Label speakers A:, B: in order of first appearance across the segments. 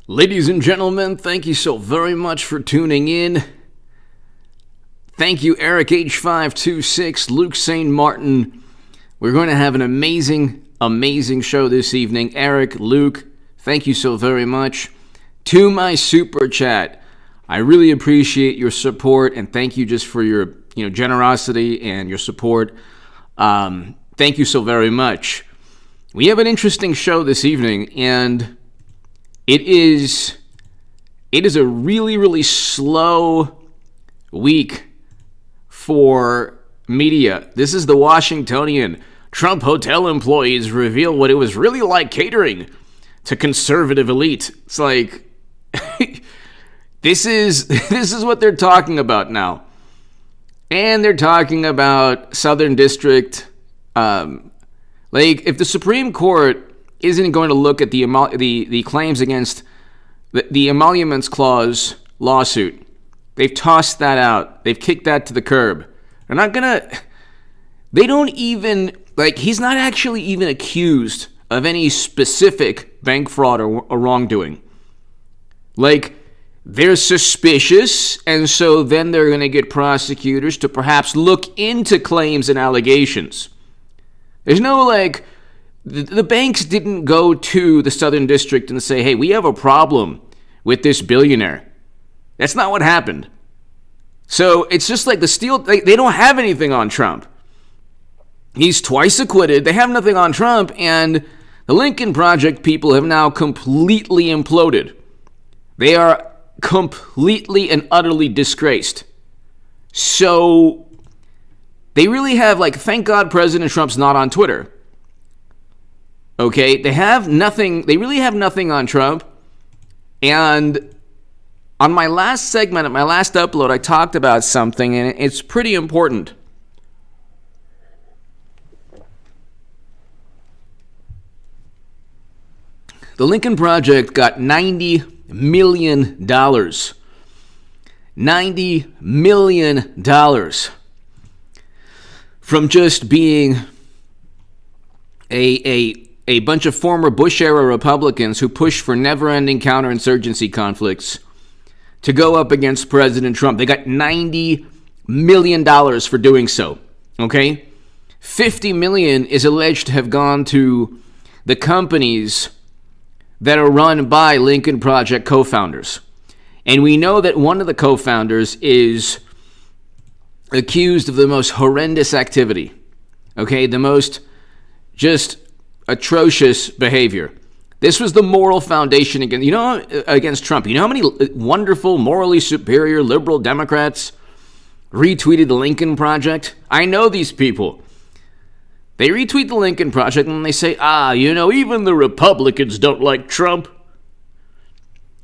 A: Ladies and gentlemen, thank you so very much for tuning in. Thank you, Eric H526, Luke St. Martin. We're going to have an amazing show this evening. Eric, Luke, thank you so very much. To my super chat, I really appreciate your support and thank you just for your generosity and your support. Thank you so very much. We have an interesting show this evening, and it is a really slow week for media. This is the Washingtonian. Trump hotel employees reveal what it was really like catering to conservative elite. It's like this is what they're talking about now. And they're talking about Southern District. If the Supreme Court isn't going to look at the claims against the Emoluments Clause lawsuit, they've tossed that out. They've kicked that to the curb. They're not gonna. They don't even he's not actually even accused of any specific bank fraud or wrongdoing. They're suspicious, and so then they're going to get prosecutors to perhaps look into claims and allegations. There's no the banks didn't go to the Southern District and say, hey, we have a problem with this billionaire. That's not what happened. So it's just like the Steele, they don't have anything on Trump. He's twice acquitted. They have nothing on Trump, and the Lincoln Project people have now completely imploded. They are completely and utterly disgraced. So they really have, thank God President Trump's not on Twitter. Okay, they have nothing. They really have nothing on Trump. And on my last segment, at my last upload, I talked about something, and it's pretty important. The Lincoln Project got $90 million. $90 million from just being a bunch of former Bush-era Republicans who pushed for never-ending counterinsurgency conflicts to go up against President Trump. They got $90 million for doing so, okay? $50 million is alleged to have gone to the companies that are run by Lincoln Project co-founders. And we know that one of the co-founders is accused of the most horrendous activity, okay? The most just atrocious behavior. This was the moral foundation against Trump. You know how many wonderful, morally superior liberal Democrats retweeted the Lincoln Project? I know these people. They retweet the Lincoln Project and they say, even the Republicans don't like Trump.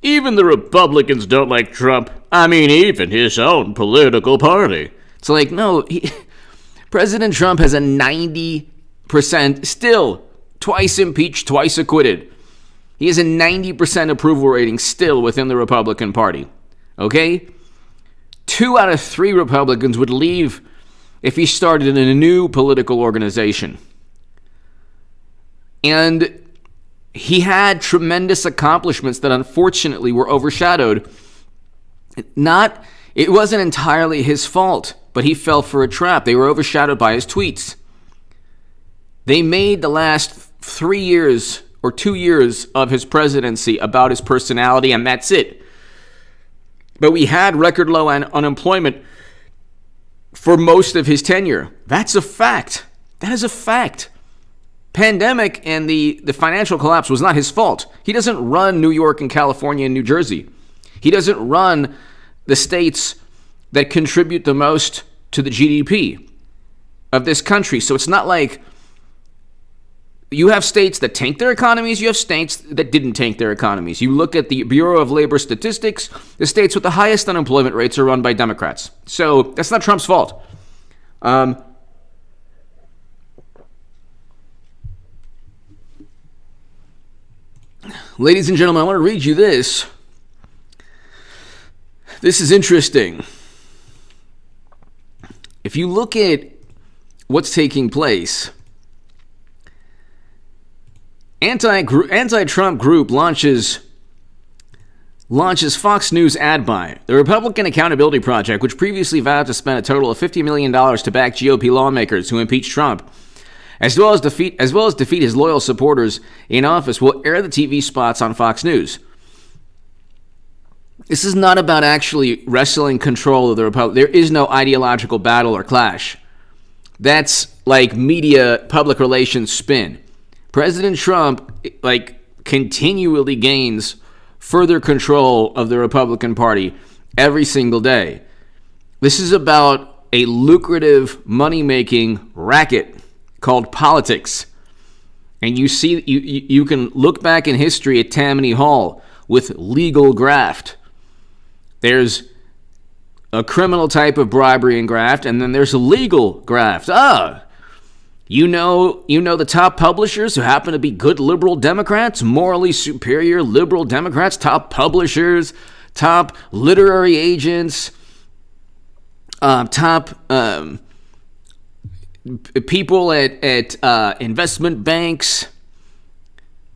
A: Even the Republicans don't like Trump. I mean, even his own political party. It's like, no, President Trump has a 90% still. Twice impeached, twice acquitted. He has a 90% approval rating still within the Republican Party. Okay? 2 out of 3 Republicans would leave if he started in a new political organization. And he had tremendous accomplishments that unfortunately were overshadowed. It wasn't entirely his fault, but he fell for a trap. They were overshadowed by his tweets. They made the last 3 years or 2 years of his presidency about his personality, and that's it. But we had record low unemployment for most of his tenure. That's a fact. That is a fact. Pandemic and the financial collapse was not his fault. He doesn't run New York and California and New Jersey. He doesn't run the states that contribute the most to the GDP of this country. So it's not like you have states that tanked their economies, you have states that didn't tank their economies. You look at the Bureau of Labor Statistics, the states with the highest unemployment rates are run by Democrats. So that's not Trump's fault. Ladies and gentlemen, I want to read you this. This is interesting. If you look at what's taking place, anti-Trump group launches launches Fox News ad buy. The Republican Accountability Project, which previously vowed to spend a total of $50 million to back GOP lawmakers who impeached Trump, as well as defeat his loyal supporters in office, will air the TV spots on Fox News. This is not about actually wrestling control of the Republic. There is no ideological battle or clash. That's like media public relations spin. President Trump continually gains further control of the Republican Party every single day. This is about a lucrative money-making racket called politics. And you can look back in history at Tammany Hall with legal graft. There's a criminal type of bribery and graft, and then there's a legal graft. You know the top publishers who happen to be good liberal Democrats, morally superior liberal Democrats, top publishers, top literary agents, top people at investment banks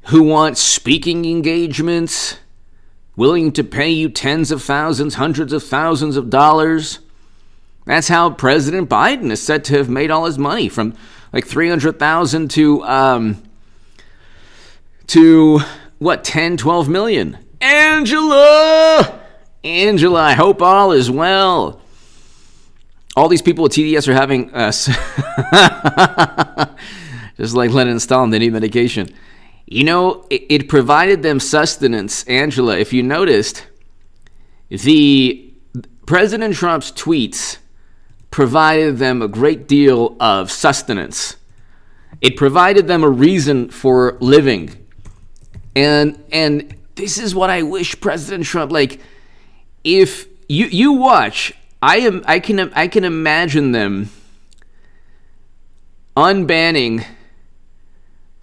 A: who want speaking engagements, willing to pay you tens of thousands, hundreds of thousands of dollars. That's how President Biden is said to have made all his money, from like $300,000 to what, 10, 12 million. Angela, I hope all is well. All these people with TDS are having just like Lennon and Stalin, they need medication. You know, it provided them sustenance. Angela, if you noticed, the President Trump's tweets provided them a great deal of sustenance. It provided them a reason for living. And this is what I wish President Trump, like, if you watch, I can imagine them unbanning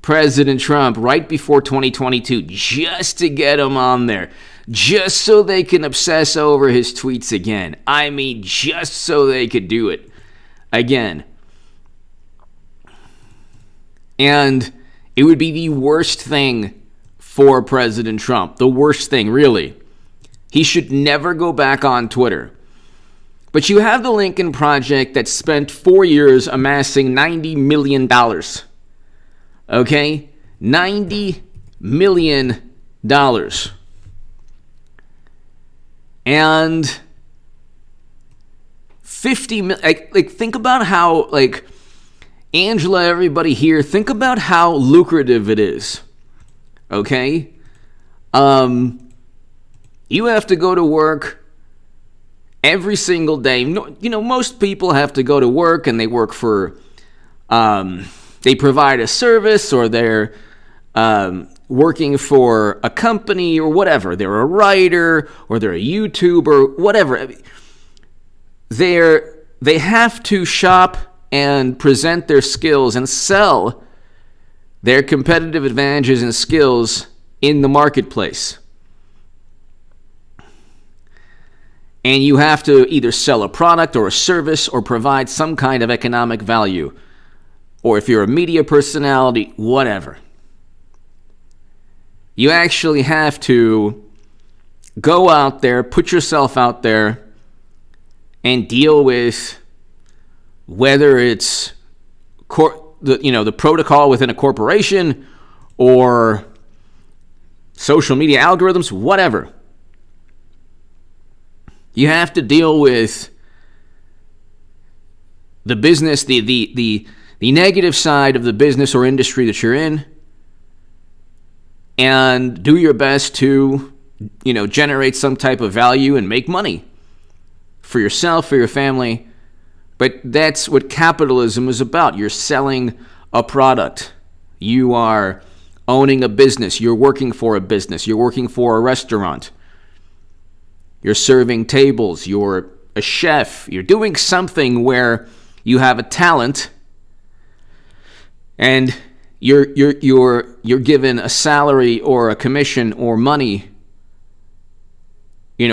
A: President Trump right before 2022 just to get him on there, just so they can obsess over his tweets again. I mean, just so they could do it again. And it would be the worst thing for President Trump. The worst thing, really. He should never go back on Twitter. But you have the Lincoln Project that spent 4 years amassing $90 million. Okay? $90 million. And 50 million. Like, think about how, like, Angela, everybody here, think about how lucrative it is. Okay? You have to go to work every single day. You know, most people have to go to work and they work for, they provide a service, or they're working for a company or whatever. They're a writer or they're a YouTuber, whatever. They have to shop and present their skills and sell their competitive advantages and skills in the marketplace. And you have to either sell a product or a service or provide some kind of economic value. Or if you're a media personality, whatever. You actually have to go out there, put yourself out there, and deal with whether it's the protocol within a corporation or social media algorithms, whatever. You have to deal with the business, the negative side of the business or industry that you're in, and do your best to, generate some type of value and make money for yourself, for your family. But that's what capitalism is about. You're selling a product. You are owning a business. You're working for a business. You're working for a restaurant. You're serving tables. You're a chef. You're doing something where you have a talent, and you're given a salary or a commission or money,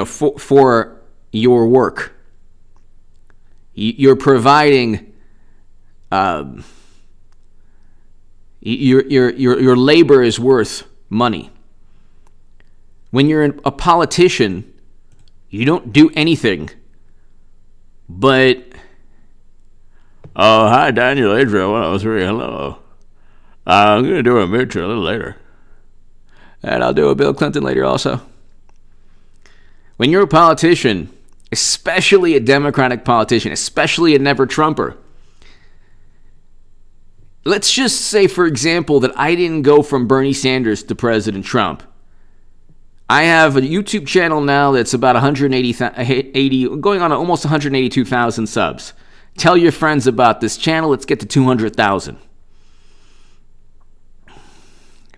A: for your work. You're providing. Your labor is worth money. When you're a politician, you don't do anything but, oh, hi, Daniel Adriel 103, hello. I'm going to do a Mitch a little later. And I'll do a Bill Clinton later also. When you're a politician, especially a Democratic politician, especially a never-Trumper, let's just say, for example, that I didn't go from Bernie Sanders to President Trump. I have a YouTube channel now that's about 180, going on almost 182,000 subs. Tell your friends about this channel. Let's get to 200,000.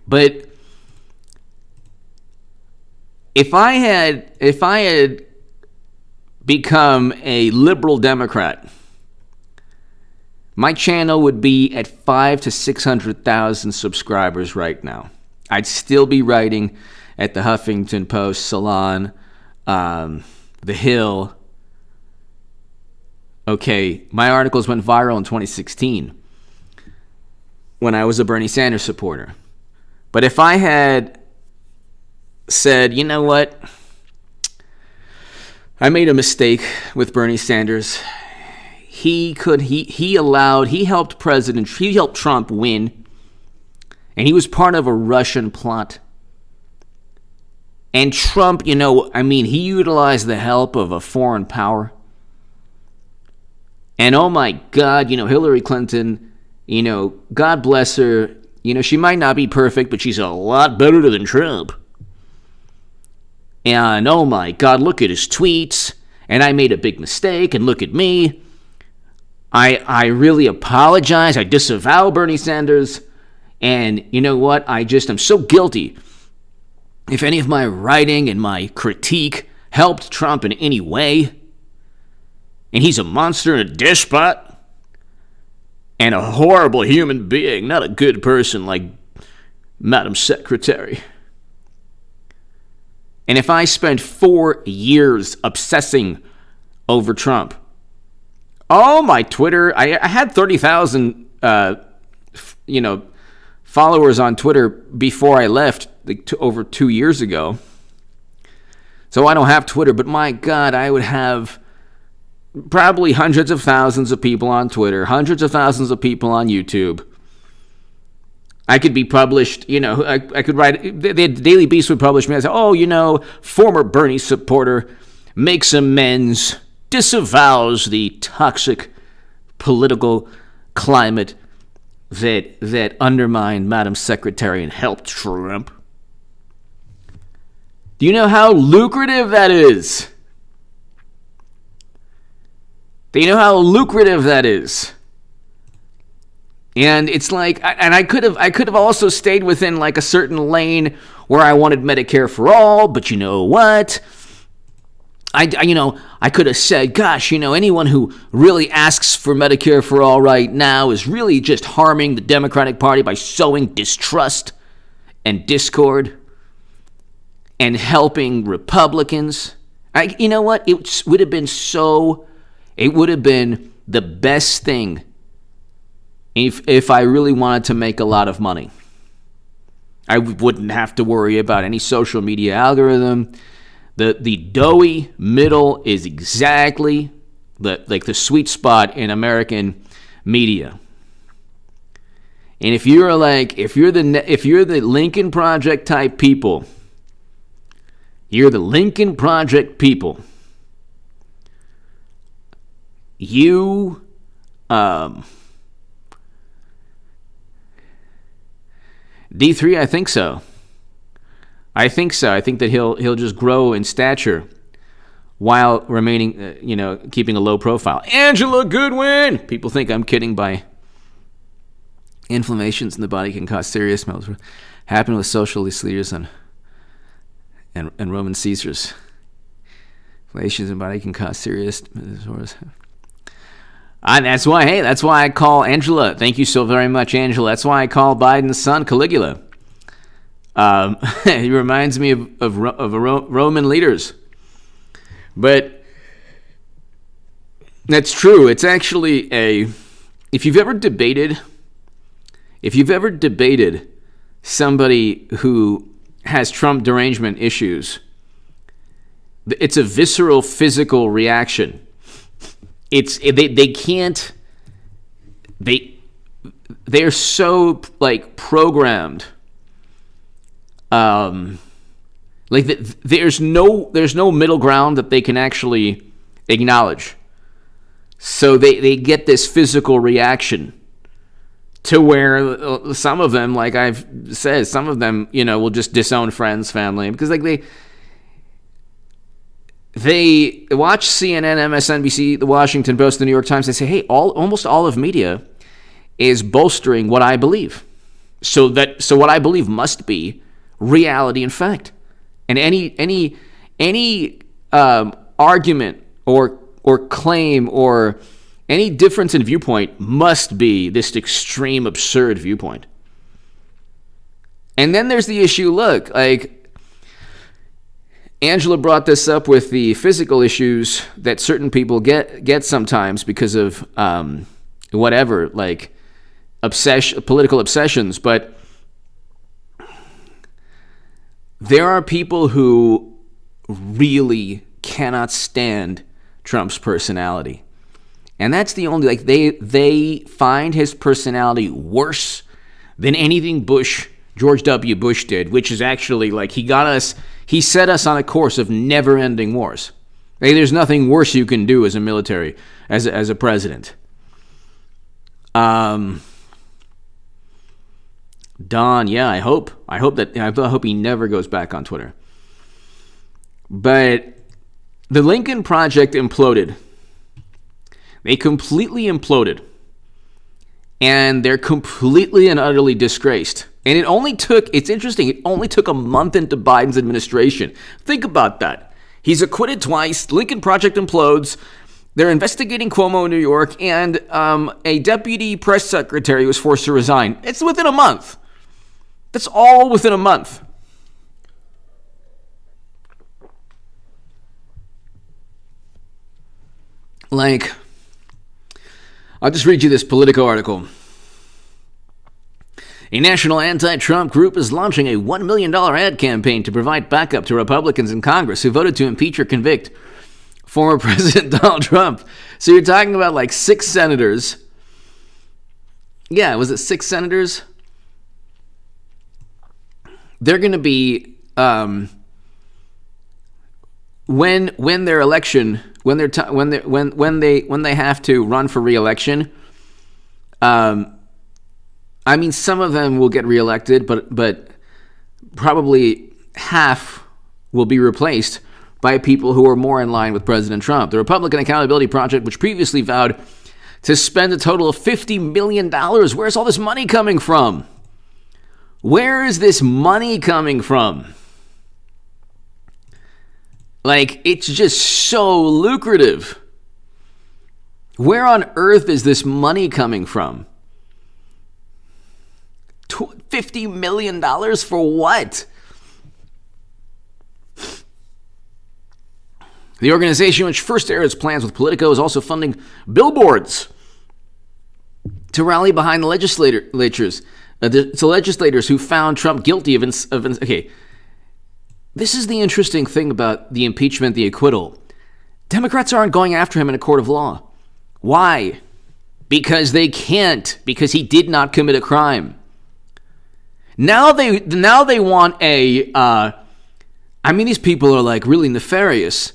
A: But if I had become a liberal Democrat, my channel would be at 500,000 to 600,000 subscribers right now. I'd still be writing at the Huffington Post, Salon, The Hill. Okay, my articles went viral in 2016 when I was a Bernie Sanders supporter. But if I had said, you know what, I made a mistake with Bernie Sanders. He helped Trump win, and he was part of a Russian plot. And Trump, he utilized the help of a foreign power. And oh my God, Hillary Clinton, God bless her, she might not be perfect, but she's a lot better than Trump. And oh my God, look at his tweets, and I made a big mistake, and look at me. I really apologize. I disavow Bernie Sanders. And you know what? I'm so guilty. If any of my writing and my critique helped Trump in any way, and he's a monster and a despot, and a horrible human being, not a good person like Madam Secretary. And if I spent 4 years obsessing over Trump, my Twitter, I had 30,000, followers on Twitter before I left, over 2 years ago. So I don't have Twitter, but my God, I would have probably hundreds of thousands of people on Twitter, hundreds of thousands of people on YouTube. I could be published, I could write, the Daily Beast would publish me and say, former Bernie supporter makes amends, disavows the toxic political climate that undermined Madam Secretary and helped Trump. Do you know how lucrative that is? Do you know how lucrative that is? And it's like, and I could have also stayed within like a certain lane where I wanted Medicare for all, but you know what? I could have said, gosh, anyone who really asks for Medicare for all right now is really just harming the Democratic Party by sowing distrust and discord and helping Republicans. You know what? It would have been the best thing if I really wanted to make a lot of money. I wouldn't have to worry about any social media algorithm. The doughy middle is exactly the sweet spot in American media. And if you're the Lincoln Project type people, you D3, I think so. I think that he'll just grow in stature while remaining, keeping a low profile. Angela Goodwin! People think I'm kidding by inflammations in the body can cause serious health. Happened with socialist leaders and Roman Caesars. Inflammations in the body can cause serious disorders. That's why I call Angela. Thank you so very much, Angela. That's why I call Biden's son Caligula. He reminds me of Roman leaders. But that's true. It's actually if you've ever debated somebody who has Trump derangement issues, it's a visceral physical reaction. They're so like programmed. There's no middle ground that they can actually acknowledge. So they get this physical reaction to where some of them, like I've said, some of them, will just disown friends, family, because like they watch CNN, MSNBC, the Washington Post, the New York Times. They say, hey, almost all of media is bolstering what I believe. So what I believe must be reality and fact. And any argument or claim or any difference in viewpoint must be this extreme, absurd viewpoint. And then there's the issue, look, like Angela brought this up with the physical issues that certain people get sometimes because of whatever, like political obsessions. But there are people who really cannot stand Trump's personality. And that's the only, like, they find his personality worse than anything George W. Bush did, which is actually, like, he set us on a course of never-ending wars. Like, there's nothing worse you can do as a military, as a president. Don, yeah, I hope he never goes back on Twitter. But the Lincoln Project imploded. They completely imploded. And they're completely and utterly disgraced. And it's interesting, it only took a month into Biden's administration. Think about that. He's acquitted twice, Lincoln Project implodes, they're investigating Cuomo in New York, and a deputy press secretary was forced to resign. It's within a month. That's all within a month. Like, I'll just read you this Politico article. A national anti-Trump group is launching a $1 million ad campaign to provide backup to Republicans in Congress who voted to impeach or convict former President Donald Trump. So you're talking about like 6 senators. Yeah, was it 6 senators? They're going to be when their election, when they have to run for re-election. I mean, some of them will get reelected, but probably half will be replaced by people who are more in line with President Trump. The Republican Accountability Project, which previously vowed to spend a total of $50 million. Where's all this money coming from? Where is this money coming from? Like, it's just so lucrative. Where on earth is this money coming from? $50 million for what? The organization, which first aired its plans with Politico, is also funding billboards to rally behind the legislators who found Trump guilty of okay. This is the interesting thing about the impeachment, the acquittal. Democrats aren't going after him in a court of law. Why? Because they can't. Because he did not commit a crime. Now they want these people are like really nefarious.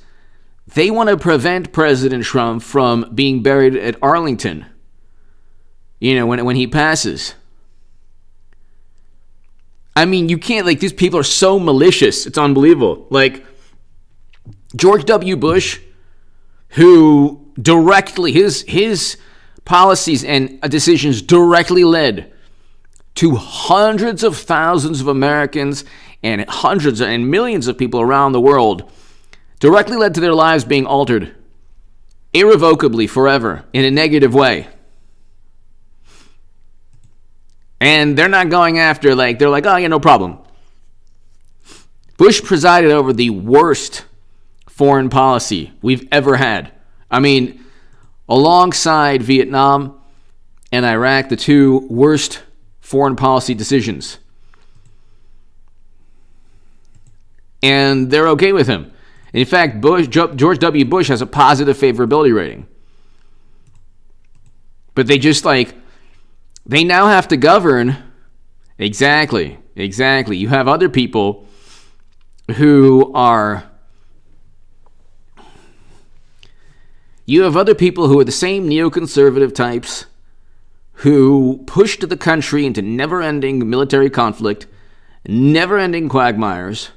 A: They want to prevent President Trump from being buried at Arlington. When he passes. I mean, you can't, like, these people are so malicious. It's unbelievable. Like, George W. Bush, who directly, his policies and decisions directly led to hundreds of thousands of Americans and hundreds and millions of people around the world, directly led to their lives being altered irrevocably forever in a negative way. And they're not going after, like, they're like, oh, yeah, no problem. Bush presided over the worst foreign policy we've ever had. I mean, alongside Vietnam and Iraq, the two worst foreign policy decisions. and they're okay with him. In fact, George W. Bush has a positive favorability rating. But they just they now have to govern. Exactly. You have other people who are the same neoconservative types who pushed the country into never-ending military conflict, never-ending quagmires,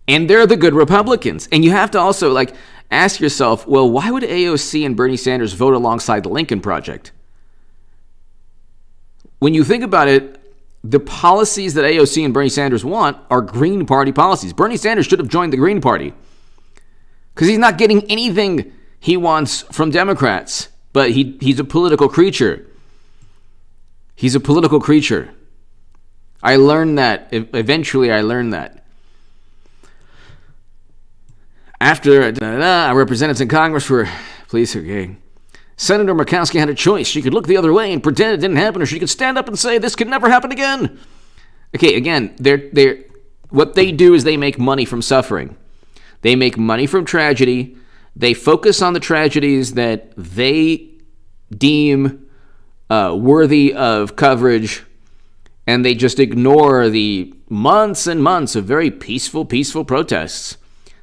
A: and they're the good Republicans. And you have to also ask yourself, well, why would AOC and Bernie Sanders vote alongside the Lincoln Project? When you think about it, the policies that AOC and Bernie Sanders want are Green Party policies. Bernie Sanders should have joined the Green Party because he's not getting anything he wants from Democrats, but he's a political creature. He's a political creature. I learned that. Eventually, I learned that. After our representatives in Congress were please, okay. Senator Murkowski had a choice. She could look the other way and pretend it didn't happen, or she could stand up and say, this could never happen again. Okay, again, they're what they do is they make money from suffering. They make money from tragedy. They focus on the tragedies that they deem worthy of coverage, and they just ignore the months and months of very peaceful protests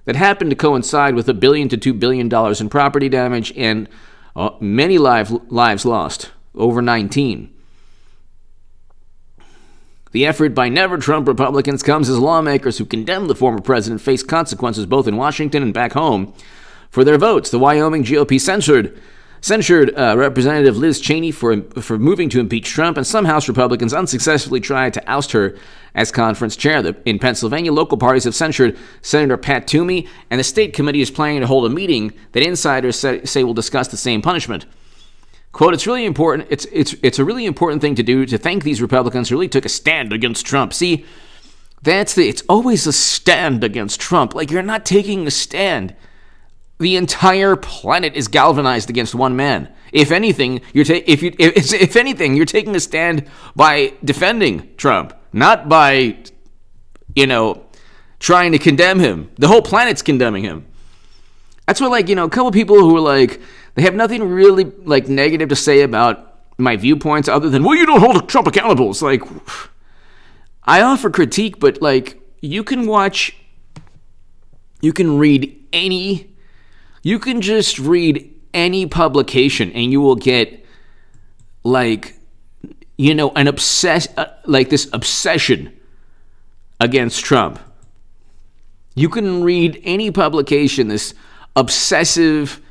A: that happened to coincide with $1 billion to $2 billion in property damage and many lives lost, over 19. The effort by Never-Trump Republicans comes as lawmakers who condemn the former president face consequences both in Washington and back home for their votes. The Wyoming GOP censured Representative Liz Cheney for moving to impeach Trump, and some House Republicans unsuccessfully tried to oust her as conference chair. In Pennsylvania, local parties have censured Senator Pat Toomey, and the state committee is planning to hold a meeting that insiders say will discuss the same punishment. Quote, it's really important. It's a really important thing to do to thank these Republicans who really took a stand against Trump. See, it's always a stand against Trump. You're not taking a stand. The entire planet is galvanized against one man. If anything, you're taking a stand by defending Trump, not by, trying to condemn him. The whole planet's condemning him. That's what, a couple people who are they have nothing really negative to say about my viewpoints other than, well, you don't hold Trump accountable. It's I offer critique, but you can just read any publication and you will get an this obsession against Trump. You can read any publication, this obsessive,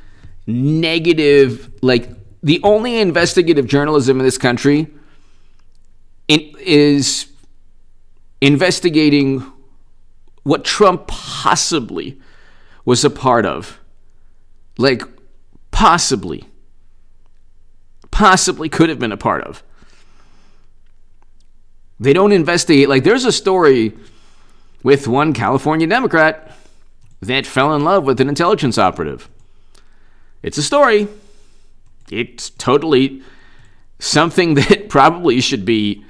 A: negative, the only investigative journalism in this country is investigating what Trump possibly was a part of. Possibly could have been a part of. They don't investigate. There's a story with one California Democrat that fell in love with an intelligence operative. It's a story. It's totally something that probably should be,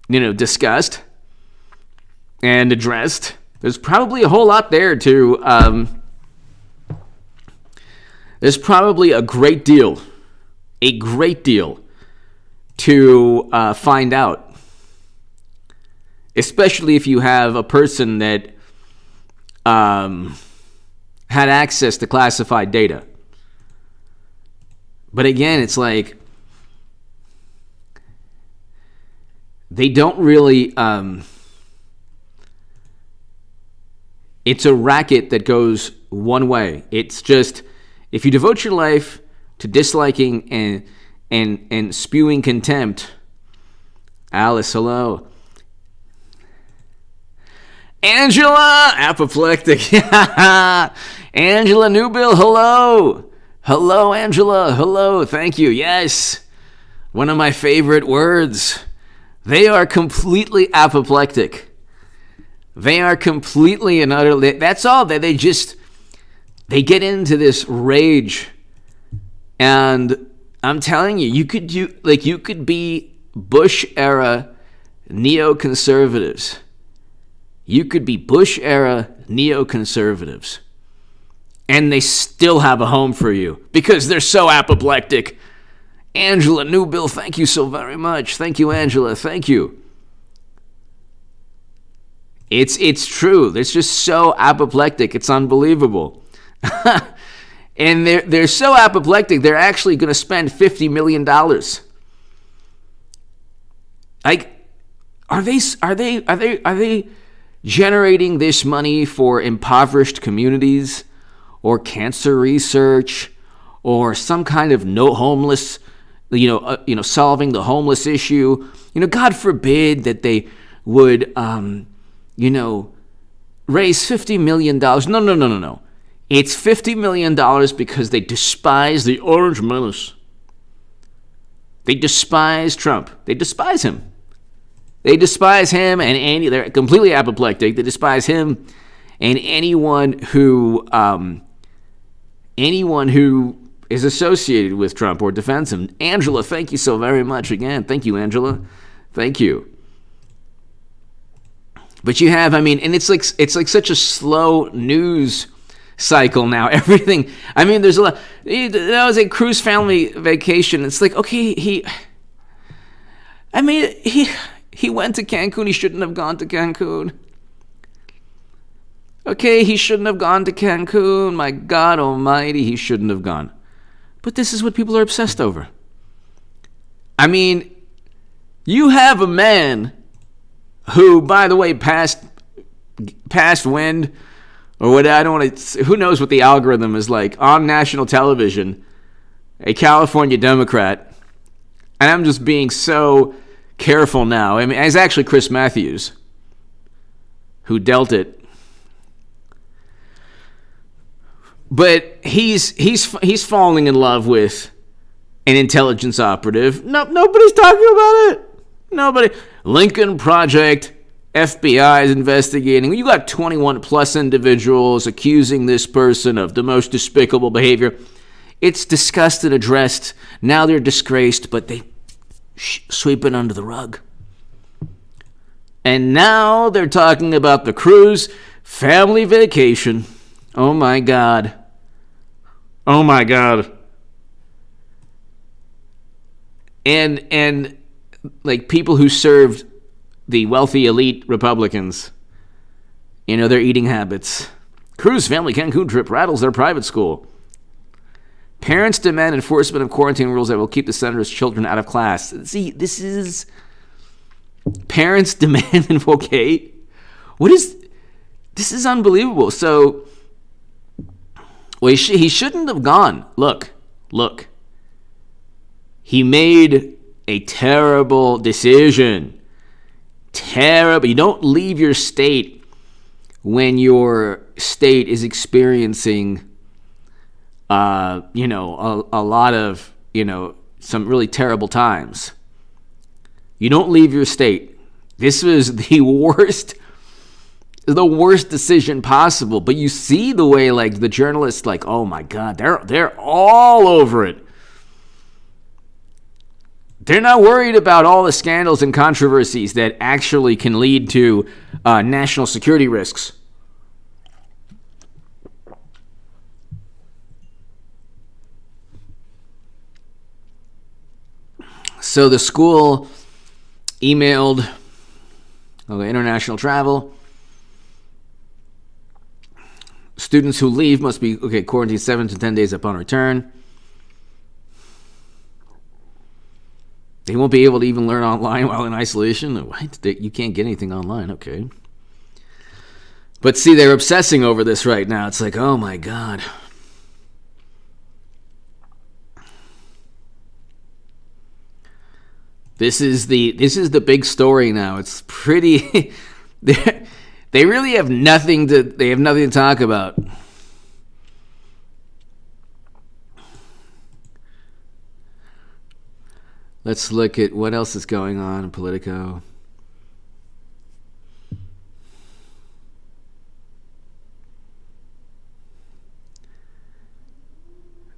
A: discussed and addressed. There's probably a whole lot there to... There's probably a great deal to find out, especially if you have a person that had access to classified data. But again, it's they don't really... it's a racket that goes one way. It's just... if you devote your life to disliking and spewing contempt, Alice, hello. Angela, apoplectic. Angela Newbill, hello. Hello, Angela. Hello, thank you. Yes, one of my favorite words. They are completely apoplectic. They are completely and utterly. That's all. They get into this rage, and I'm telling you, you could be Bush era neoconservatives, You could be Bush-era neoconservatives, and they still have a home for you because they're so apoplectic. Angela Newbill, thank you so very much. Thank you, Angela. Thank you. It's true. It's just so apoplectic. It's unbelievable. And they're so apoplectic. They're actually going to spend $50 million. Like, are they generating this money for impoverished communities, or cancer research, or some kind of no homeless, solving the homeless issue? God forbid that they would, raise $50 million. No. It's $50 million because they despise the Orange Menace. They despise Trump. They despise him. They despise him and they're completely apoplectic. They despise him and anyone who is associated with Trump or defends him. Angela, thank you so very much again. Thank you, Angela. Thank you. But you have, and it's like such a slow news cycle now. Everything, there's a lot. That was a cruise family vacation. It's like, okay, he went to Cancun. He shouldn't have gone to Cancun. Okay, he shouldn't have gone to Cancun. My God almighty, he shouldn't have gone. But this is what people are obsessed over. You have a man who, by the way, passed wind, or what, I don't want to, who knows what the algorithm is like, on national television, a California Democrat, and I'm just being so careful now. It's actually Chris Matthews who dealt it. But he's falling in love with an intelligence operative. No, nobody's talking about it. Nobody. Lincoln Project, FBI is investigating. You got 21 plus individuals accusing this person of the most despicable behavior. It's discussed and addressed. Now they're disgraced, but they sweep it under the rug. And now they're talking about the cruise family vacation. Oh my God. Oh my God. And like people who served the wealthy elite Republicans, their eating habits. Cruise family Cancun trip rattles their private school. Parents demand enforcement of quarantine rules that will keep the senator's children out of class. See, this is parents demand and okay. This is unbelievable. So, he shouldn't have gone. Look. He made a terrible decision. Terrible. You don't leave your state when your state is experiencing, a lot of, some really terrible times. You don't leave your state. This was the worst decision possible. But you see the way, like, the journalists, like, oh my God, they're all over it. They're not worried about all the scandals and controversies that actually can lead to national security risks. So the school emailed international travel. Students who leave must be quarantined 7 to 10 days upon return. They won't be able to even learn online while in isolation. What? You can't get anything online. Okay. But see, they're obsessing over this right now. It's like, oh my God. This is the big story now. It's pretty. They really have nothing to talk about. Let's look at what else is going on in Politico.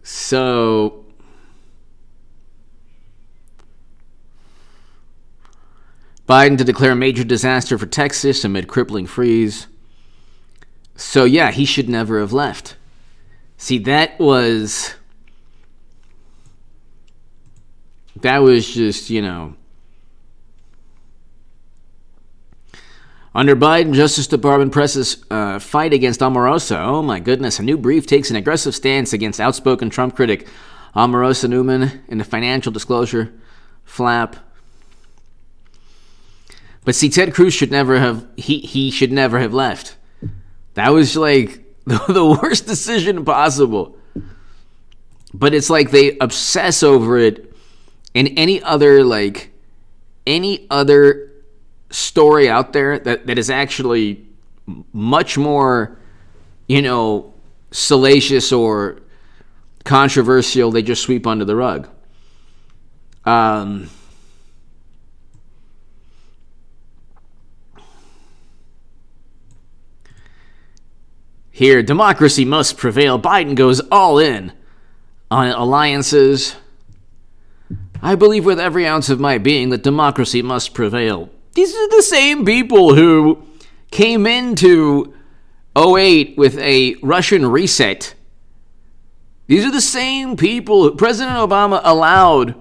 A: So, Biden to declare major disaster for Texas amid crippling freeze. So, yeah, he should never have left. See, that was just, Under Biden, Justice Department presses fight against Omarosa. Oh my goodness, a new brief takes an aggressive stance against outspoken Trump critic Omarosa Newman in the financial disclosure flap. But see, Ted Cruz should never have, he should never have left. That was like the worst decision possible. But it's like they obsess over it. And any other story out there that is actually much more, salacious or controversial, they just sweep under the rug. Here, democracy must prevail. Biden goes all in on alliances. I believe with every ounce of my being that democracy must prevail. These are the same people who came into 2008 with a Russian reset. These are the same people President Obama allowed,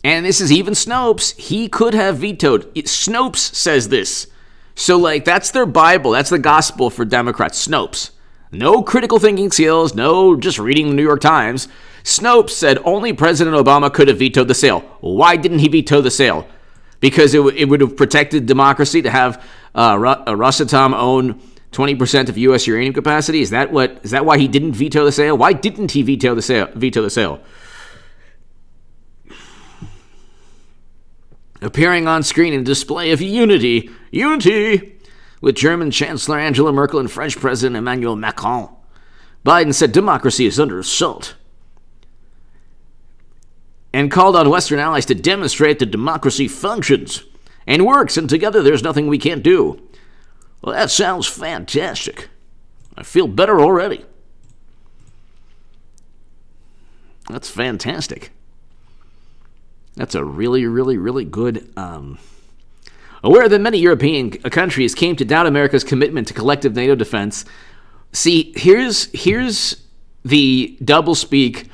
A: and this is even Snopes, he could have vetoed. Snopes says this. So, that's their Bible. That's the gospel for Democrats. Snopes. No critical thinking skills. No just reading the New York Times. Snopes said only President Obama could have vetoed the sale. Why didn't he veto the sale? Because it would have protected democracy to have Rosatom own 20% of U.S. uranium capacity. Is that why he didn't veto the sale? Why didn't he veto the sale? Appearing on screen in a display of unity with German Chancellor Angela Merkel and French President Emmanuel Macron, Biden said democracy is under assault and called on Western allies to demonstrate that democracy functions and works, and together there's nothing we can't do. Well, that sounds fantastic. I feel better already. That's fantastic. That's a really, really, really good... Aware that many European countries came to doubt America's commitment to collective NATO defense. See, here's the doublespeak.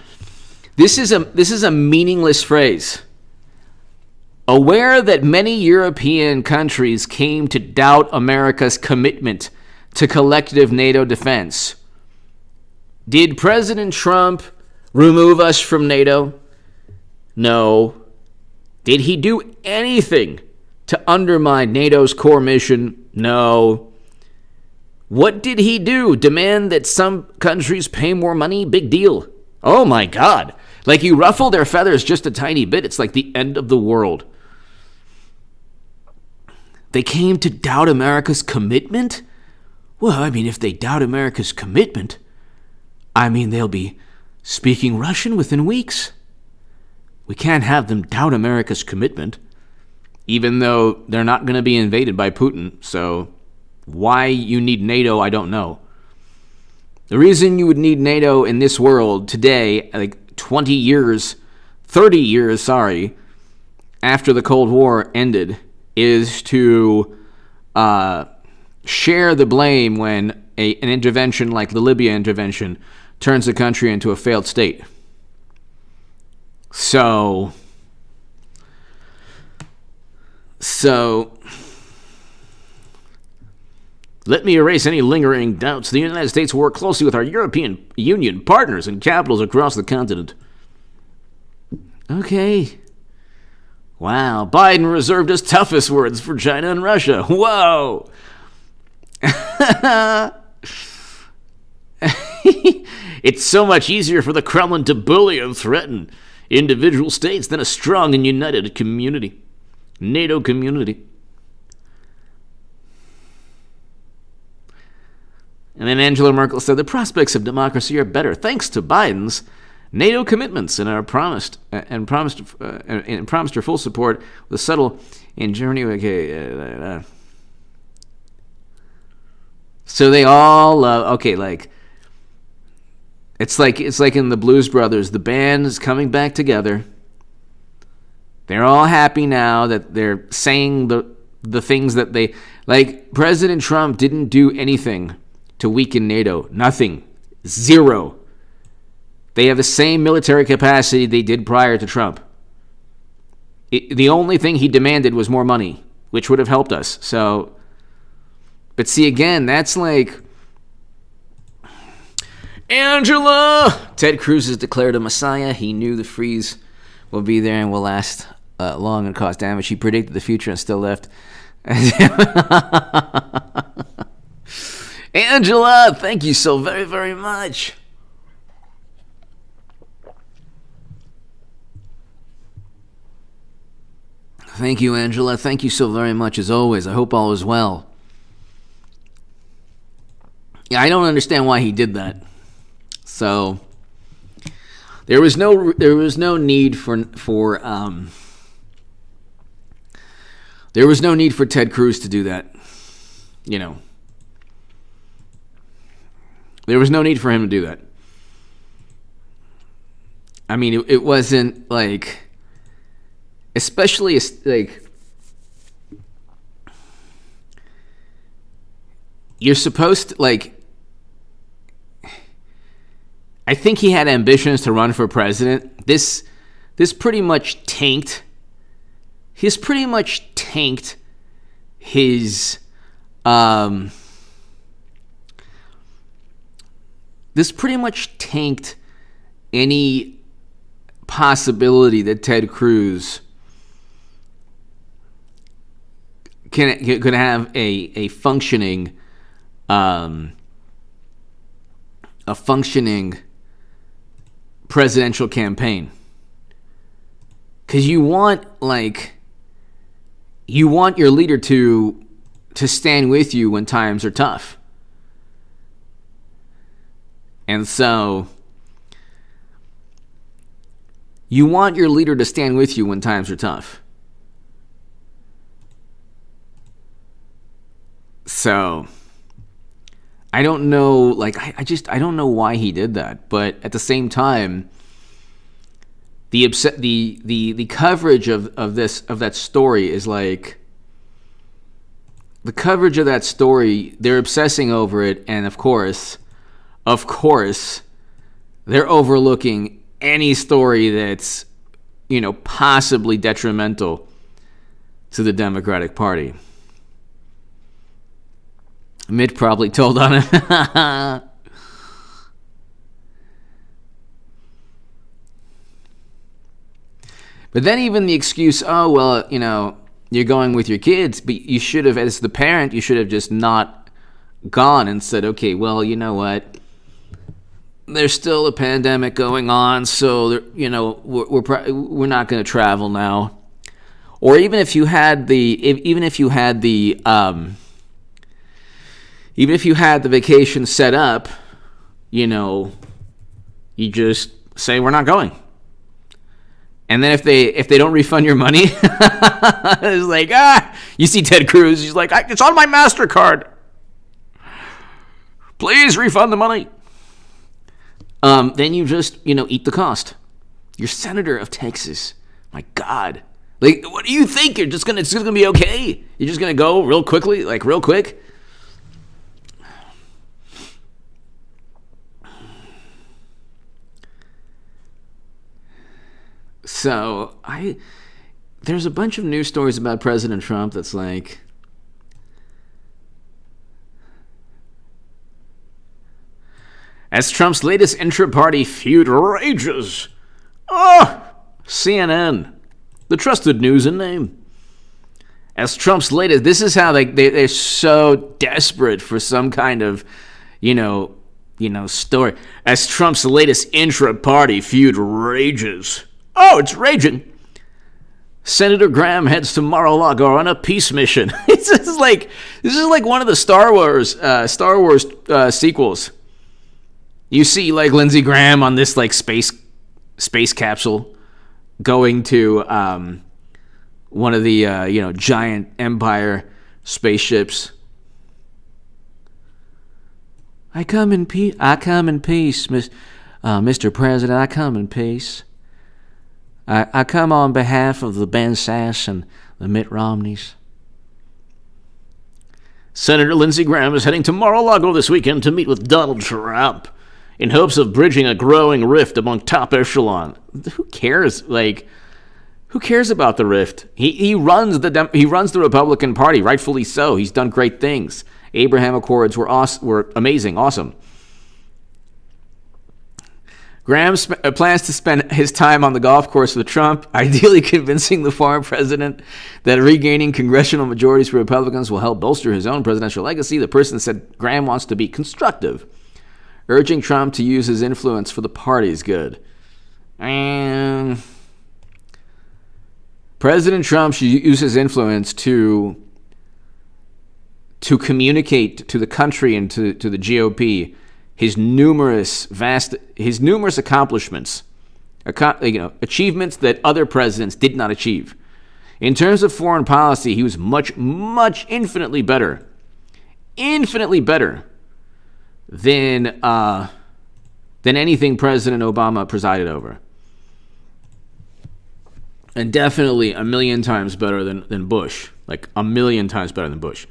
A: This is a meaningless phrase. Aware that many European countries came to doubt America's commitment to collective NATO defense. Did President Trump remove us from NATO? No. Did he do anything to undermine NATO's core mission? No. What did he do? Demand that some countries pay more money? Big deal. Oh my God. You ruffle their feathers just a tiny bit, it's like the end of the world. They came to doubt America's commitment? Well, if they doubt America's commitment, they'll be speaking Russian within weeks. We can't have them doubt America's commitment, even though they're not going to be invaded by Putin. So why you need NATO, I don't know. The reason you would need NATO in this world today, 30 years, after the Cold War ended, is to share the blame when an intervention like the Libya intervention turns the country into a failed state. So let me erase any lingering doubts. The United States will work closely with our European Union partners and capitals across the continent. Okay. Wow. Biden reserved his toughest words for China and Russia. Whoa. It's so much easier for the Kremlin to bully and threaten individual states than a strong and united community. NATO community. And then Angela Merkel said the prospects of democracy are better thanks to Biden's NATO commitments and promised her full support with a settle in Germany. Okay, so they all it's like in the Blues Brothers. The band is coming back together. They're all happy now that they're saying the things that they like. President Trump didn't do anything to weaken NATO. Nothing. Zero. They have the same military capacity they did prior to Trump. The only thing he demanded was more money, which would have helped us. So, but see, again, that's like, Angela! Ted Cruz is declared a messiah. He knew the freeze will be there and will last long and cause damage. He predicted the future and still left. Angela, thank you so very, very much. Thank you, Angela. Thank you so very much, as always. I hope all is well. Yeah, I don't understand why he did that. So there was no need for there was no need for Ted Cruz to do that. You know, there was no need for him to do that. I mean, it wasn't like, especially like, you're supposed to, like, I think he had ambitions to run for president. This pretty much tanked. He's pretty much tanked his. This pretty much tanked any possibility that Ted Cruz could have a functioning presidential campaign. Because you want your leader to stand with you when times are tough. And so you want your leader to stand with you when times are tough. So I don't know, like, I don't know why he did that, but at the same time, the coverage of that story is like, the coverage of that story, they're obsessing over it, and of course, they're overlooking any story that's, possibly detrimental to the Democratic Party. Mitt probably told on it. But then even the excuse, oh, well, you're going with your kids, but you should have, as the parent, you should have just not gone and said, okay, well, you know what? There's still a pandemic going on, so we're not going to travel now. Or even if you had the vacation set up, you just say we're not going. And then if they don't refund your money, it's like, you see Ted Cruz, he's like, it's on my MasterCard. Please refund the money. Then you just, eat the cost. You're senator of Texas. My God. Like, what do you think? It's just gonna be okay? You're just gonna go real quickly, like real quick? So, there's a bunch of news stories about President Trump that's like, as Trump's latest intra-party feud rages. CNN, the trusted news and name. As Trump's latest, this is how they're so desperate for some kind of, story. As Trump's latest intra-party feud rages. Oh, it's raging. Senator Graham heads to Mar-a-Lago on a peace mission. This is like one of the Star Wars sequels. You see, like, Lindsey Graham on this, like, space capsule going to one of the giant Empire spaceships. I come in peace, Mr. President. I come in peace. I come on behalf of the Ben Sass and the Mitt Romneys. Senator Lindsey Graham is heading to Mar-a-Lago this weekend to meet with Donald Trump in hopes of bridging a growing rift among top echelon. Who cares? Who cares about the rift? He runs the Republican Party, rightfully so. He's done great things. Abraham Accords were amazing, awesome. Graham plans to spend his time on the golf course with Trump, ideally convincing the former president that regaining congressional majorities for Republicans will help bolster his own presidential legacy. The person said Graham wants to be constructive, urging Trump to use his influence for the party's good. And President Trump should use his influence to communicate to the country and to the GOP his numerous accomplishments, achievements that other presidents did not achieve. In terms of foreign policy, he was infinitely better than anything President Obama presided over, and definitely a million times better than Bush, like a million times better than Bush.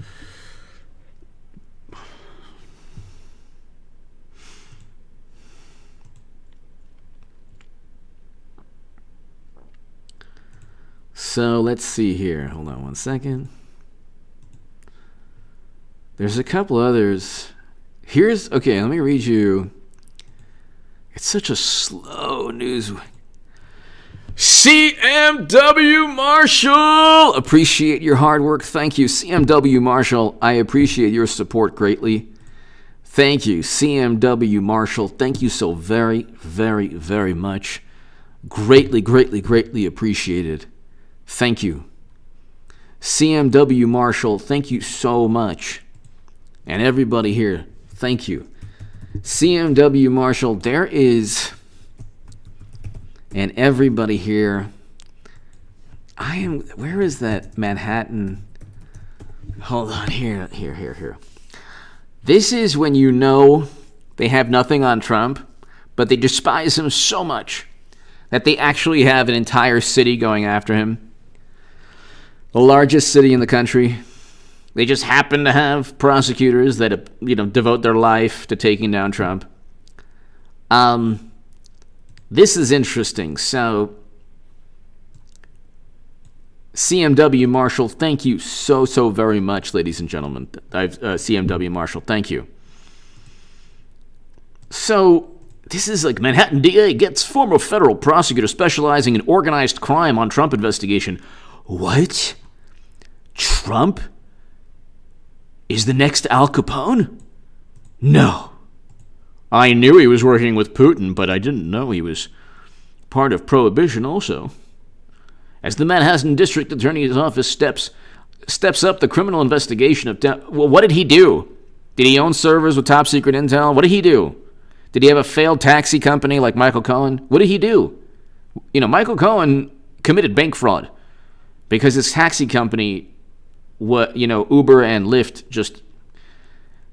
A: So let's see here. Hold on one second. There's a couple others. Let me read you. It's such a slow news. CMW Marshall! Appreciate your hard work. Thank you, CMW Marshall. I appreciate your support greatly. Thank you, CMW Marshall. Thank you so very, very, very much. Greatly, greatly, greatly appreciated. Thank you. CMW Marshall, thank you so much. And everybody here, thank you. CMW Marshall, and everybody here, where is that Manhattan? Hold on, here. This is when you know they have nothing on Trump, but they despise him so much that they actually have an entire city going after him. The largest city in the country. They just happen to have prosecutors that, devote their life to taking down Trump. This is interesting. So, CMW Marshall, thank you so very much, ladies and gentlemen. CMW Marshall, thank you. So, this is like Manhattan DA gets former federal prosecutor specializing in organized crime on Trump investigation. What? Trump is the next Al Capone? No. I knew he was working with Putin, but I didn't know he was part of Prohibition also. As the Manhattan District Attorney's Office steps up the criminal investigation of... Well, what did he do? Did he own servers with top secret intel? What did he do? Did he have a failed taxi company like Michael Cohen? What did he do? Michael Cohen committed bank fraud because his taxi company, Uber and Lyft,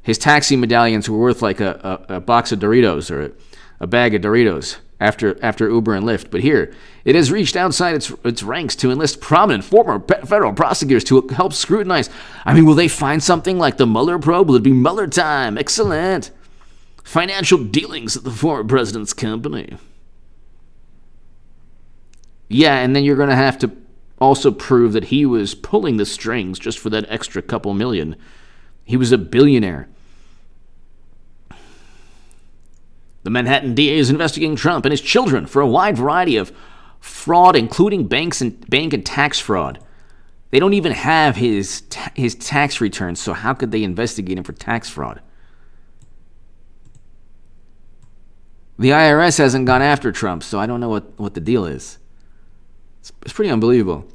A: his taxi medallions were worth like a box of Doritos or a bag of Doritos after Uber and Lyft. But here, it has reached outside its ranks to enlist prominent former federal prosecutors to help scrutinize. Will they find something like the Mueller probe? Will it be Mueller time? Excellent. Financial dealings at the former president's company. Yeah, and then you're going to have to also prove that he was pulling the strings just for that extra couple million. He was a billionaire. The Manhattan DA is investigating Trump and his children for a wide variety of fraud, including bank and tax fraud. They don't even have his tax returns, so how could they investigate him for tax fraud? The IRS hasn't gone after Trump, so I don't know what the deal is. It's pretty unbelievable.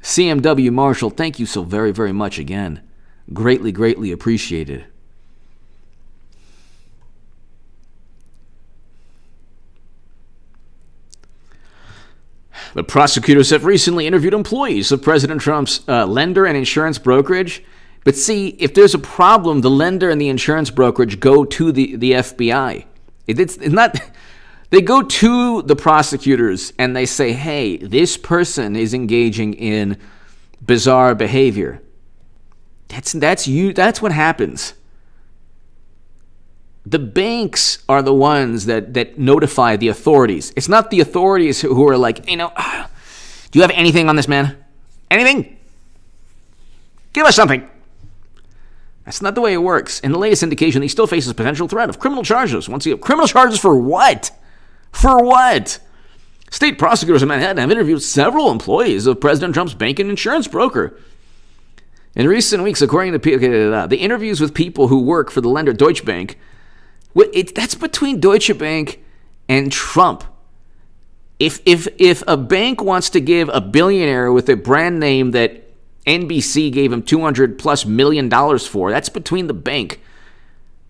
A: CMW Marshall, thank you so very, very much again. Greatly, greatly appreciated. The prosecutors have recently interviewed employees of President Trump's lender and insurance brokerage. But see, if there's a problem, the lender and the insurance brokerage go to the FBI. It's not... They go to the prosecutors and they say, hey, this person is engaging in bizarre behavior. That's what happens. The banks are the ones that notify the authorities. It's not the authorities who are like, do you have anything on this man? Anything? Give us something. That's not the way it works. In the latest indication, he still faces potential threat of criminal charges. Once again, criminal charges for what? For what? State prosecutors in Manhattan have interviewed several employees of President Trump's bank and insurance broker. In recent weeks, according to PAC, the interviews with people who work for the lender Deutsche Bank, that's between Deutsche Bank and Trump. If a bank wants to give a billionaire with a brand name that NBC gave him $200+ million for, that's between the bank.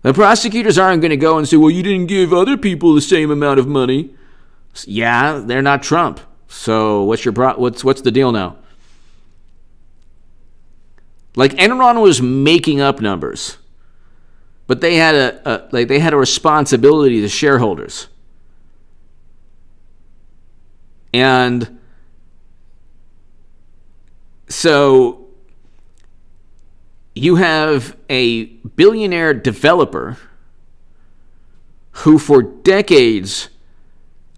A: The prosecutors aren't going to go and say, well, you didn't give other people the same amount of money. Yeah, they're not Trump. So what's the deal now? Like, Enron was making up numbers, but they had a responsibility to shareholders. And so you have a billionaire developer who for decades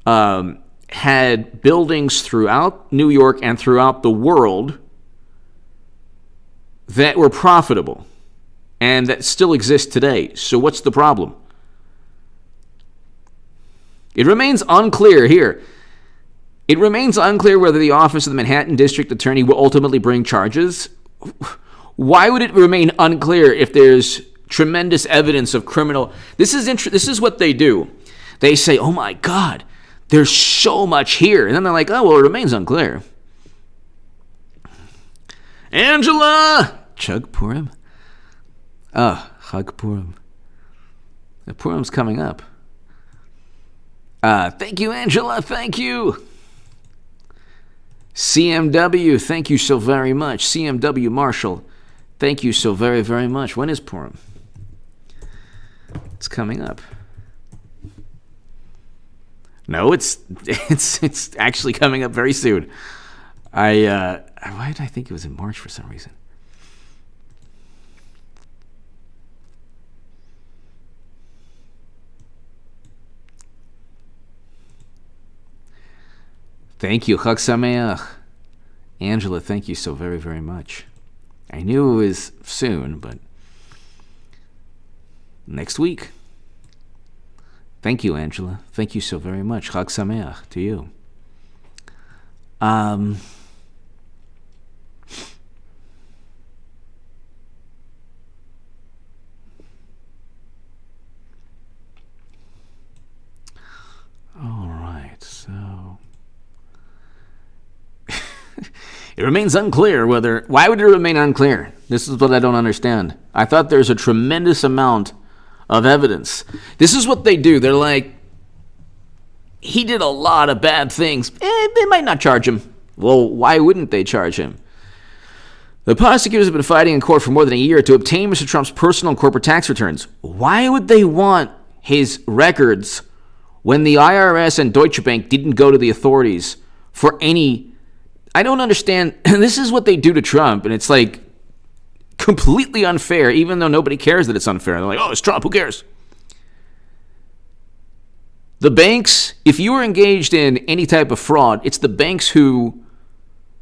A: had buildings throughout New York and throughout the world that were profitable and that still exist today. So what's the problem? It remains unclear here. It remains unclear whether the Office of the Manhattan District Attorney will ultimately bring charges. Why would it remain unclear if there's tremendous evidence of criminal? This is what they do. They say, oh my God, there's so much here. And then they're like, oh, well, it remains unclear. Angela! Chug Purim? Chug Purim. The Purim's coming up. Thank you, Angela. Thank you. CMW, thank you so very much. CMW Marshall, thank you so very, very much. When is Purim? It's coming up. No, it's actually coming up very soon. Why did I think it was in March for some reason? Thank you, Chag Sameach. Angela, thank you so very, very much. I knew it was soon, but next week. Thank you, Angela. Thank you so very much. Chag Sameach to you. All right, so it remains unclear whether. Why would it remain unclear? This is what I don't understand. I thought there's a tremendous amount of evidence. This is what they do. They're like, he did a lot of bad things. They might not charge him. Well, why wouldn't they charge him? The prosecutors have been fighting in court for more than a year to obtain Mr. Trump's personal and corporate tax returns. Why would they want his records when the IRS and Deutsche Bank didn't go to the authorities for any? I don't understand. This is what they do to Trump, and it's like completely unfair, even though nobody cares that it's unfair. They're like, oh, it's Trump, who cares? The banks, if you are engaged in any type of fraud, it's the banks who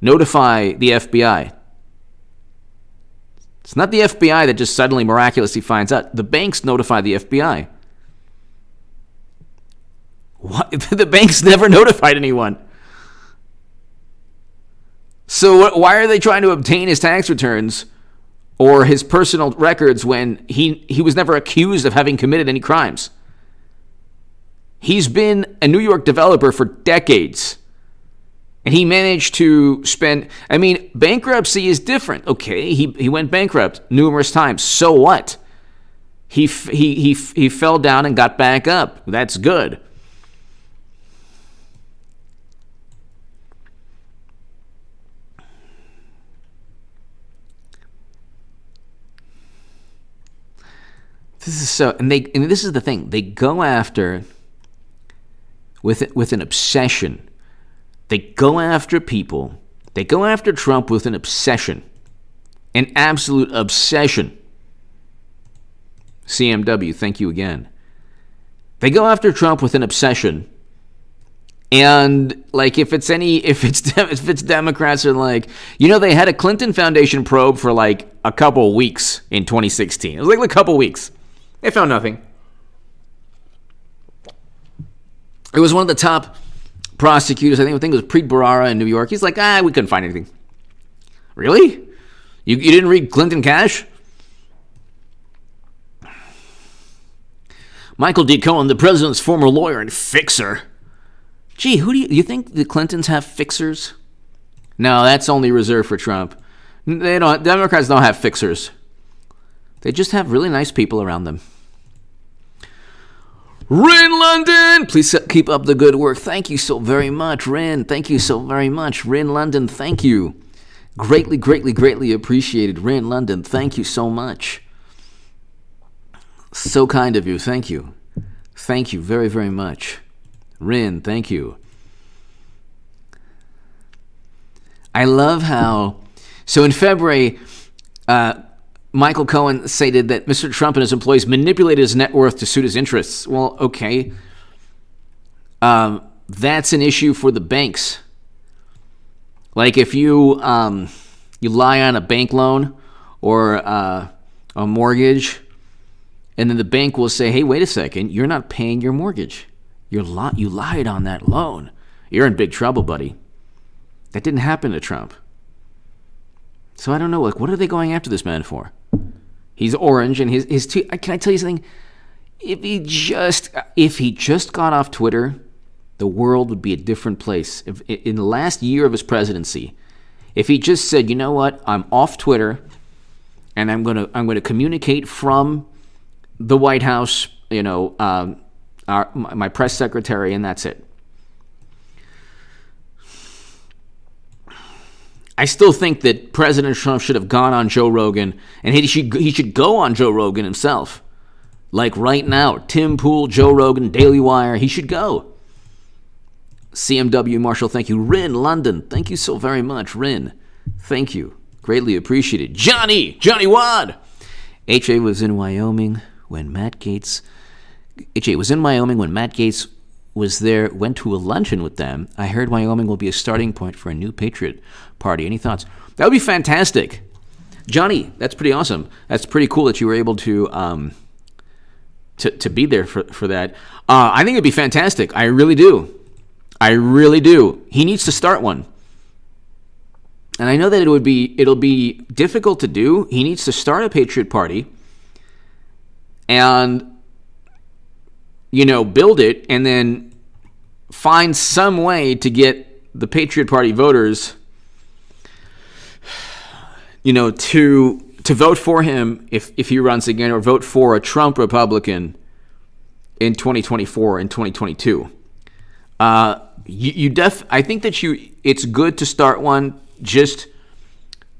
A: notify the FBI. It's not the FBI that just suddenly miraculously finds out. The banks notify the FBI. What? The banks never notified anyone. So why are they trying to obtain his tax returns or his personal records when he was never accused of having committed any crimes? He's been a New York developer for decades. And he managed to spend, bankruptcy is different. Okay, he went bankrupt numerous times. So what? He fell down and got back up. That's good. This is so, and this is the thing. They go after with an obsession. They go after people. They go after Trump with an obsession. An absolute obsession. CMW, thank you again. They go after Trump with an obsession. And like if it's Democrats are like, they had a Clinton Foundation probe for like a couple of weeks in 2016. It was like a couple of weeks. They found nothing. It was one of the top prosecutors. I think it was Preet Bharara in New York. He's like, we couldn't find anything. Really? You didn't read Clinton Cash? Michael D. Cohen, the president's former lawyer and fixer. Gee, who do you think the Clintons have fixers? No, that's only reserved for Trump. Democrats don't have fixers. They just have really nice people around them. Rin London, please keep up the good work. Thank you so very much, Rin. Thank you so very much, Rin London. Thank you. Greatly, greatly, greatly appreciated, Rin London. Thank you so much. So kind of you. Thank you. Thank you very, very much. Rin, thank you. I love how... So in February, Michael Cohen stated that Mr. Trump and his employees manipulated his net worth to suit his interests. Well, okay. That's an issue for the banks. Like if you lie on a bank loan or a mortgage, and then the bank will say, hey, wait a second, you're not paying your mortgage. You lied on that loan. You're in big trouble, buddy. That didn't happen to Trump. So I don't know, what are they going after this man for? He's orange, and his can I tell you something? If he just got off Twitter, the world would be a different place. If in the last year of his presidency, if he just said, you know what, I'm off Twitter, and I'm gonna communicate from the White House, my press secretary, and that's it. I still think that President Trump should have gone on Joe Rogan, and he should go on Joe Rogan himself. Like right now, Tim Pool, Joe Rogan, Daily Wire, he should go. CMW Marshall, thank you. Rin London, thank you so very much. Rin, thank you. Greatly appreciated. Johnny Wad. H.A. was in Wyoming when Matt Gaetz was there, went to a luncheon with them. I heard Wyoming will be a starting point for a new Patriot Party. Any thoughts? That would be fantastic. Johnny, that's pretty awesome. That's pretty cool that you were able to be there for that. I think it'd be fantastic. I really do. He needs to start one. And I know that it'll be difficult to do. He needs to start a Patriot Party and build it, and then find some way to get the Patriot Party voters, to vote for him if he runs again, or vote for a Trump Republican in 2024 and 2022. I think that it's good to start one just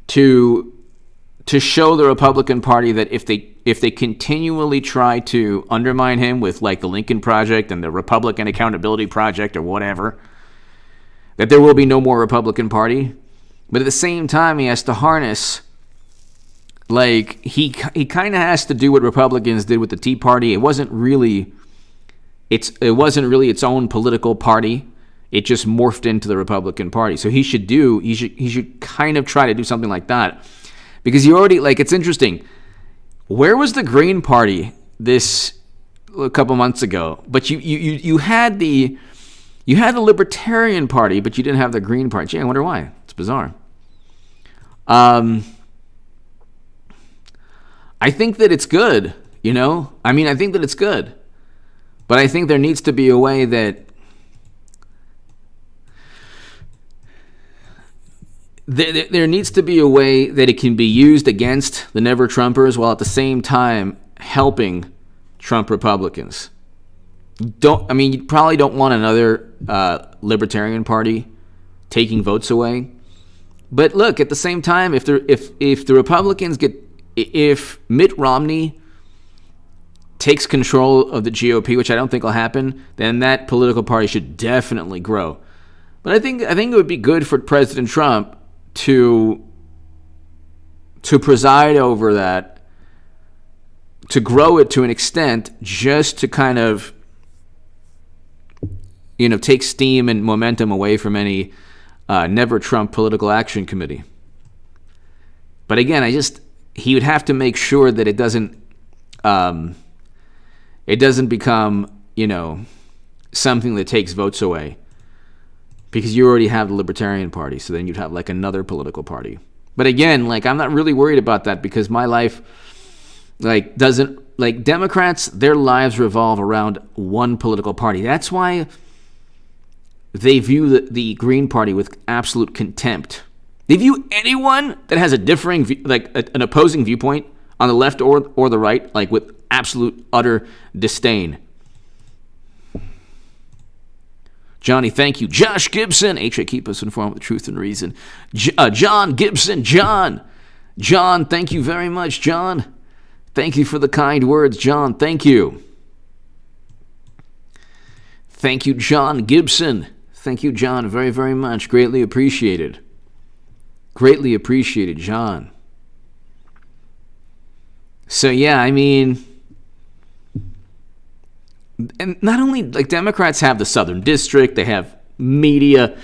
A: to show the Republican Party that if they continually try to undermine him with like the Lincoln Project and the Republican Accountability Project or whatever, that there will be no more Republican Party. But at the same time, he has to harness, like he kind of has to do what Republicans did with the Tea Party. It wasn't really its own political party. It just morphed into the Republican Party. So he should kind of try to do something like that. Because it's interesting. Where was the Green Party a couple months ago? But you had the Libertarian Party, but you didn't have the Green Party. Gee, I wonder why. It's bizarre. I think that it's good, I think that it's good. But I think there needs to be a way that there needs to be a way that it can be used against the Never Trumpers while at the same time helping Trump Republicans. You probably don't want another Libertarian Party taking votes away. But look, at the same time, if the Republicans if Mitt Romney takes control of the GOP, which I don't think will happen, then that political party should definitely grow. But I think it would be good for President Trump to preside over that, to grow it to an extent, just to kind of, take steam and momentum away from any Never Trump Political Action Committee. But again, he would have to make sure that it doesn't become, something that takes votes away. Because you already have the Libertarian Party, so then you'd have like another political party. But again, like, I'm not really worried about that, because my life, Democrats, their lives revolve around one political party. That's why they view the Green Party with absolute contempt. They view anyone that has a differing, an opposing viewpoint on the left or the right, with absolute, utter disdain. Johnny, thank you. Josh Gibson. HA, keep us informed with truth and reason. John Gibson. John, thank you very much, John. Thank you for the kind words, John. Thank you. Thank you, John Gibson. Thank you, John, very, very much. Greatly appreciated. Greatly appreciated, John. So, yeah, I mean, and not only, Democrats have the Southern District, they have media,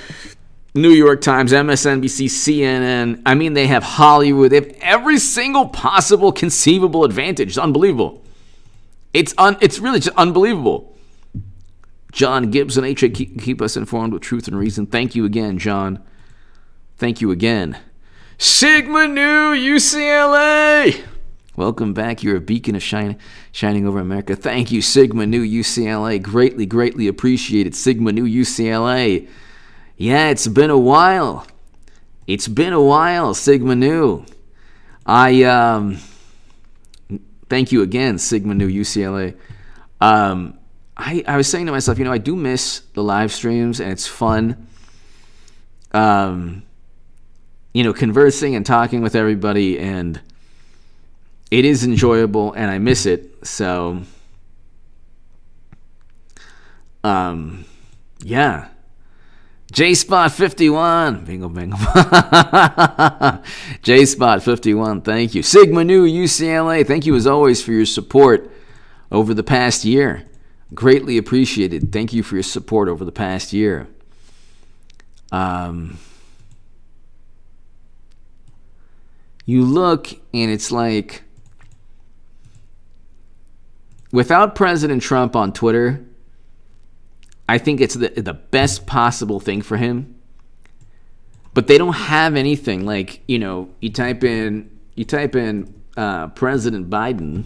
A: New York Times, MSNBC, CNN. I mean, they have Hollywood. They have every single possible conceivable advantage. It's unbelievable. It's really just unbelievable. John Gibson, HA, keep us informed with truth and reason. Thank you again, John. Thank you again. Sigma Nu UCLA. Welcome back. You're a beacon of shining over America. Thank you, Sigma Nu UCLA. Greatly, greatly appreciated, Sigma Nu UCLA. Yeah, it's been a while. Sigma Nu. Thank you again, Sigma Nu UCLA. I was saying to myself, I do miss the live streams, and it's fun. Conversing and talking with everybody, and it is enjoyable, and I miss it. So, yeah. J-Spot 51. Bingo, bingo. J-Spot 51, thank you. Sigma Nu UCLA, thank you as always for your support over the past year. Greatly appreciated. Thank you for your support over the past year. You look, and it's like, without President Trump on Twitter, I think it's the best possible thing for him. But they don't have anything. You type in President Biden.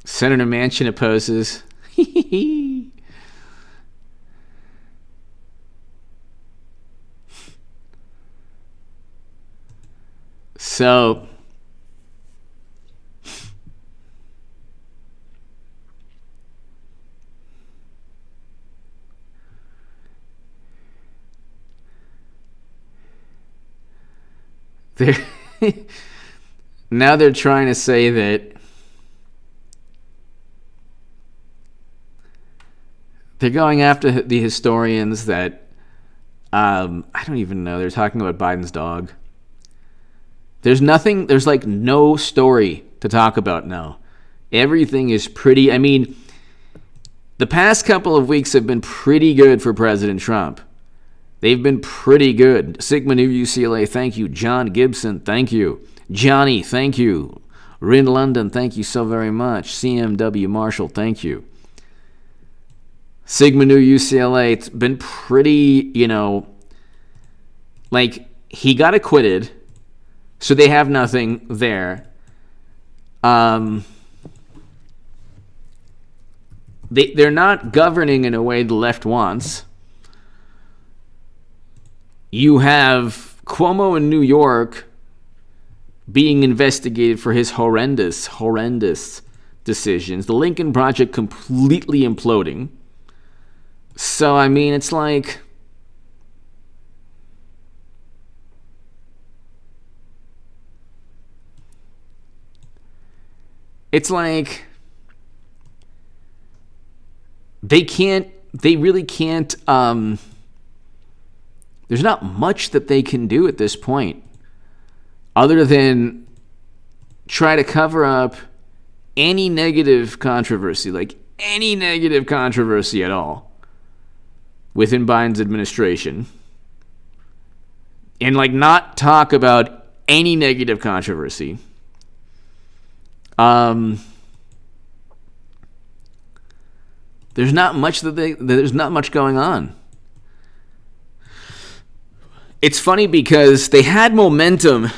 A: Senator Manchin opposes. So, now they're trying to say that they're going after the historians that I don't even know. They're talking about Biden's dog. There's no story to talk about now. Everything is pretty, the past couple of weeks have been pretty good for President Trump. They've been pretty good. Sigma Nu UCLA, thank you. John Gibson, thank you. Johnny, thank you. Rin London, thank you so very much. CMW Marshall, thank you. Sigma Nu UCLA, it's been pretty, he got acquitted, so they have nothing there. They're not governing in a way the left wants. You have Cuomo in New York being investigated for his horrendous decisions. The Lincoln Project completely imploding. So, it's like, It's like they really can't, there's not much that they can do at this point other than try to cover up any negative controversy, like any negative controversy at all within Biden's administration, and like not talk about any negative controversy. There's not much there's not much going on. It's funny because they had momentum.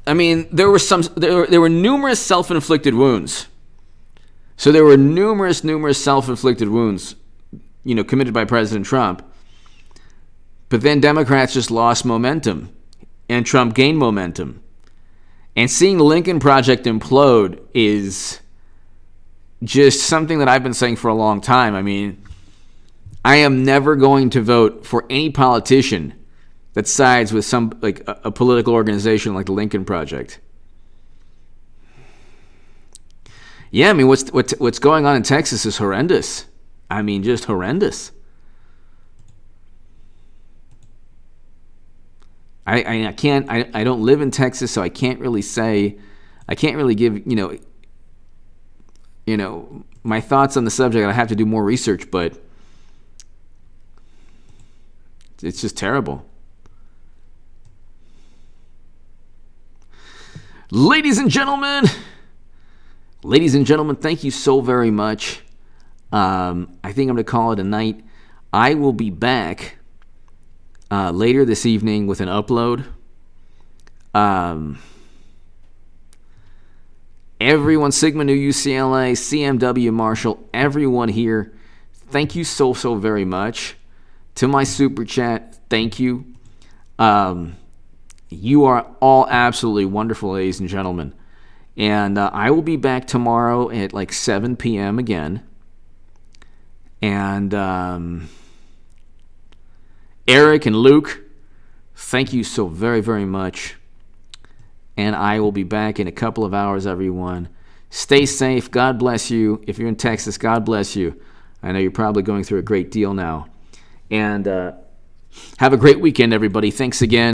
A: I mean, there were numerous self-inflicted wounds. So there were numerous self-inflicted wounds, committed by President Trump. But then Democrats just lost momentum, and Trump gained momentum. And seeing the Lincoln Project implode is just something that I've been saying for a long time. I mean, I am never going to vote for any politician that sides with some like a political organization like the Lincoln Project. Yeah, I mean, what's going on in Texas is horrendous. I mean, just horrendous. I don't live in Texas, so I can't really give my thoughts on the subject. I have to do more research, but it's just terrible. Ladies and gentlemen, thank you so very much. I think I'm going to call it a night. I will be back later this evening with an upload. Everyone, Sigma Nu UCLA, CMW Marshall, everyone here, thank you so very much. To my super chat, thank you. You are all absolutely wonderful, ladies and gentlemen. And I will be back tomorrow at like 7 p.m. again. And Eric and Luke, thank you so very much. And I will be back in a couple of hours, everyone. Stay safe. God bless you. If you're in Texas, God bless you. I know you're probably going through a great deal now. And have a great weekend, everybody. Thanks again.